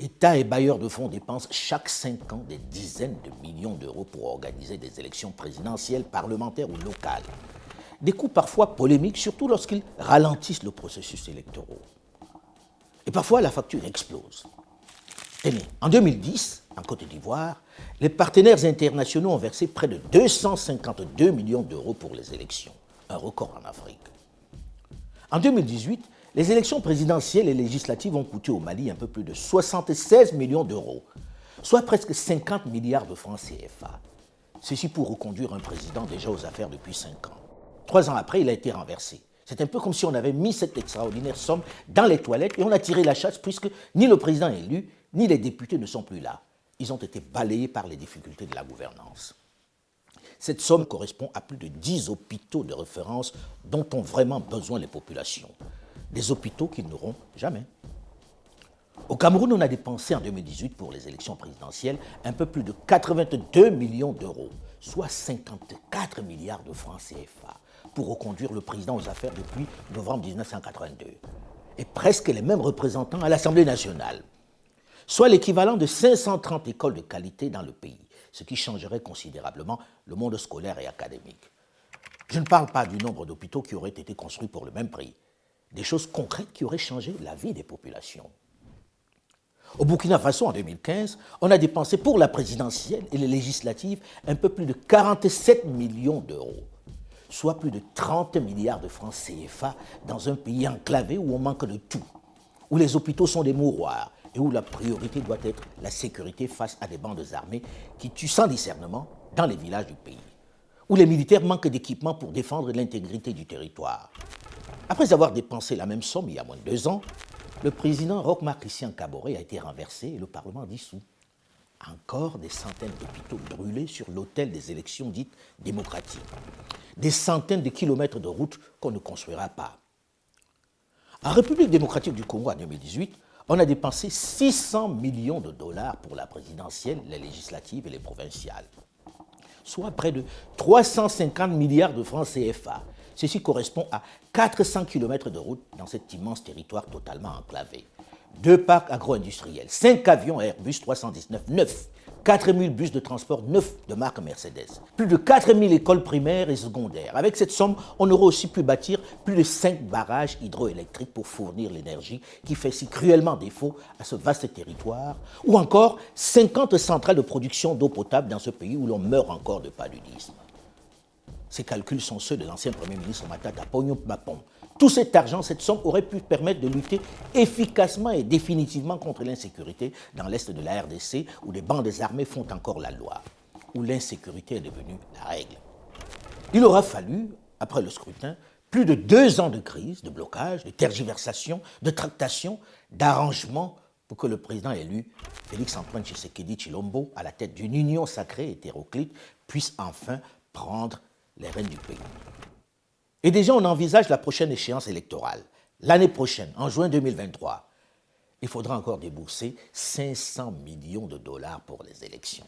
États et bailleurs de fonds dépensent chaque 5 ans des dizaines de millions d'euros pour organiser des élections présidentielles, parlementaires ou locales. Des coûts parfois polémiques, surtout lorsqu'ils ralentissent le processus électoral. Et parfois, la facture explose. Tenez, en 2010, en Côte d'Ivoire, les partenaires internationaux ont versé près de 252 millions d'euros pour les élections, un record en Afrique. En 2018, les élections présidentielles et législatives ont coûté au Mali un peu plus de 76 millions d'euros, soit presque 50 milliards de francs CFA. Ceci pour reconduire un président déjà aux affaires depuis 5 ans. 3 ans après, il a été renversé. C'est un peu comme si on avait mis cette extraordinaire somme dans les toilettes et on a tiré la chasse puisque ni le président élu, ni les députés ne sont plus là. Ils ont été balayés par les difficultés de la gouvernance. Cette somme correspond à plus de 10 hôpitaux de référence dont ont vraiment besoin les populations. Des hôpitaux qu'ils n'auront jamais. Au Cameroun, on a dépensé en 2018 pour les élections présidentielles un peu plus de 82 millions d'euros, soit 54 milliards de francs CFA, pour reconduire le président aux affaires depuis novembre 1982. Et presque les mêmes représentants à l'Assemblée nationale, soit l'équivalent de 530 écoles de qualité dans le pays, ce qui changerait considérablement le monde scolaire et académique. Je ne parle pas du nombre d'hôpitaux qui auraient été construits pour le même prix, des choses concrètes qui auraient changé la vie des populations. Au Burkina Faso, en 2015, on a dépensé pour la présidentielle et les législatives un peu plus de 47 millions d'euros, soit plus de 30 milliards de francs CFA dans un pays enclavé où on manque de tout, où les hôpitaux sont des mouroirs et où la priorité doit être la sécurité face à des bandes armées qui tuent sans discernement dans les villages du pays, où les militaires manquent d'équipements pour défendre l'intégrité du territoire. Après avoir dépensé la même somme il y a moins de 2 ans, le président Roch-Marc Christian Kaboré a été renversé et le Parlement dissous. Encore des centaines d'hôpitaux brûlés sur l'autel des élections dites démocratiques. Des centaines de kilomètres de routes qu'on ne construira pas. En République démocratique du Congo en 2018, on a dépensé 600 millions de dollars pour la présidentielle, les législatives et les provinciales, soit près de 350 milliards de francs CFA. Ceci correspond à 400 km de route dans cet immense territoire totalement enclavé. 2 parcs agro-industriels, 5 avions Airbus 319 neufs, 4000 bus de transport neufs de marque Mercedes, plus de 4000 écoles primaires et secondaires. Avec cette somme, on aurait aussi pu bâtir plus de 5 barrages hydroélectriques pour fournir l'énergie qui fait si cruellement défaut à ce vaste territoire, ou encore 50 centrales de production d'eau potable dans ce pays où l'on meurt encore de paludisme. Ces calculs sont ceux de l'ancien Premier ministre Matata Ponyo Mapon. Tout cet argent, cette somme aurait pu permettre de lutter efficacement et définitivement contre l'insécurité dans l'est de la RDC, où les bandes armées font encore la loi, où l'insécurité est devenue la règle. Il aura fallu, après le scrutin, plus de 2 ans de crise, de blocage, de tergiversation, de tractation, d'arrangement pour que le président élu, Félix-Antoine Tshisekedi Tshilombo, à la tête d'une union sacrée hétéroclite, puisse enfin prendre les rênes du pays. Et déjà, on envisage la prochaine échéance électorale. L'année prochaine, en juin 2023, il faudra encore débourser 500 millions de dollars pour les élections.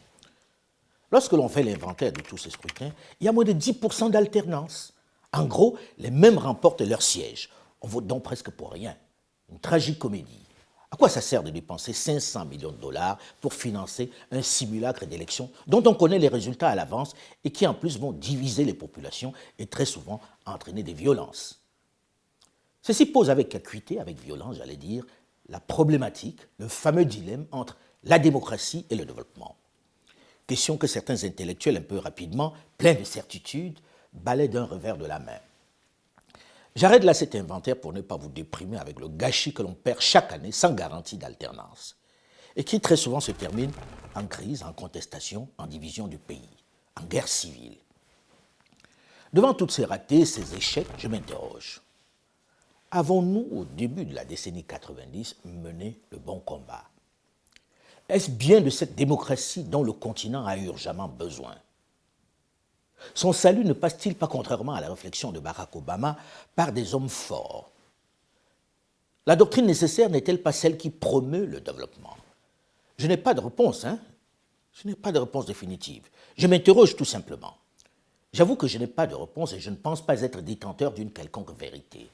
Lorsque l'on fait l'inventaire de tous ces scrutins, il y a moins de 10% d'alternance. En gros, les mêmes remportent leur siège. On vote donc presque pour rien. Une tragique comédie. À quoi ça sert de dépenser 500 millions de dollars pour financer un simulacre d'élection dont on connaît les résultats à l'avance et qui en plus vont diviser les populations et très souvent entraîner des violences? Ceci pose avec acuité, avec violence, j'allais dire, la problématique, le fameux dilemme entre la démocratie et le développement. Question que certains intellectuels un peu rapidement, pleins de certitudes, balaient d'un revers de la main. J'arrête là cet inventaire pour ne pas vous déprimer avec le gâchis que l'on perd chaque année sans garantie d'alternance et qui très souvent se termine en crise, en contestation, en division du pays, en guerre civile. Devant toutes ces ratés, ces échecs, je m'interroge. Avons-nous, au début de la décennie 90, mené le bon combat? Est-ce bien de cette démocratie dont le continent a urgemment besoin? Son salut ne passe-t-il pas, contrairement à la réflexion de Barack Obama, par des hommes forts? La doctrine nécessaire n'est-elle pas celle qui promeut le développement? Je n'ai pas de réponse, Je n'ai pas de réponse définitive. Je m'interroge tout simplement. J'avoue que je n'ai pas de réponse et je ne pense pas être détenteur d'une quelconque vérité.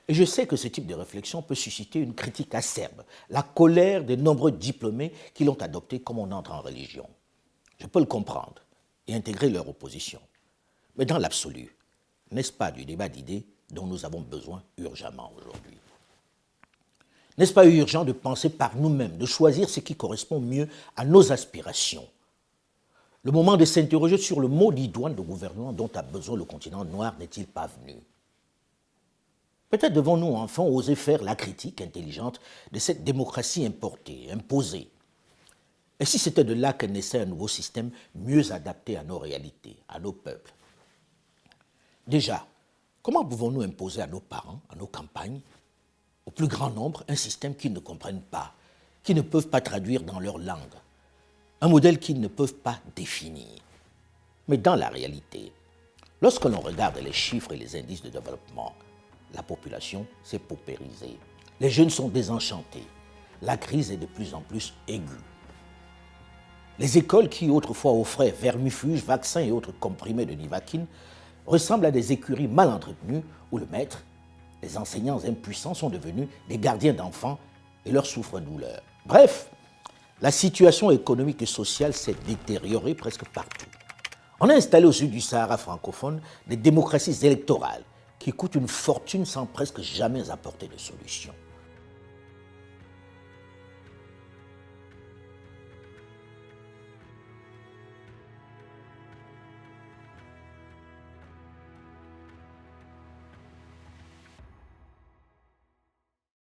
Et je sais que ce type de réflexion peut susciter une critique acerbe, la colère des nombreux diplômés qui l'ont adopté comme on entre en religion. Je peux le comprendre et intégrer leur opposition. Mais dans l'absolu, n'est-ce pas du débat d'idées dont nous avons besoin urgemment aujourd'hui? N'est-ce pas urgent de penser par nous-mêmes, de choisir ce qui correspond mieux à nos aspirations? Le moment de s'interroger sur le mot d'idoine de gouvernement dont a besoin le continent noir n'est-il pas venu? Peut-être devons-nous enfin oser faire la critique intelligente de cette démocratie importée, imposée. Et si c'était de là que naissait un nouveau système mieux adapté à nos réalités, à nos peuples? Déjà, comment pouvons-nous imposer à nos parents, à nos campagnes, au plus grand nombre, un système qu'ils ne comprennent pas, qu'ils ne peuvent pas traduire dans leur langue, un modèle qu'ils ne peuvent pas définir? Mais dans la réalité, lorsque l'on regarde les chiffres et les indices de développement, la population s'est paupérisée. Les jeunes sont désenchantés. La crise est de plus en plus aiguë. Les écoles qui autrefois offraient vermifuges, vaccins et autres comprimés de Nivaquine ressemblent à des écuries mal entretenues où le maître, les enseignants impuissants sont devenus des gardiens d'enfants et leur souffre-douleur. Bref, la situation économique et sociale s'est détériorée presque partout. On a installé au sud du Sahara francophone des démocraties électorales qui coûtent une fortune sans presque jamais apporter de solution.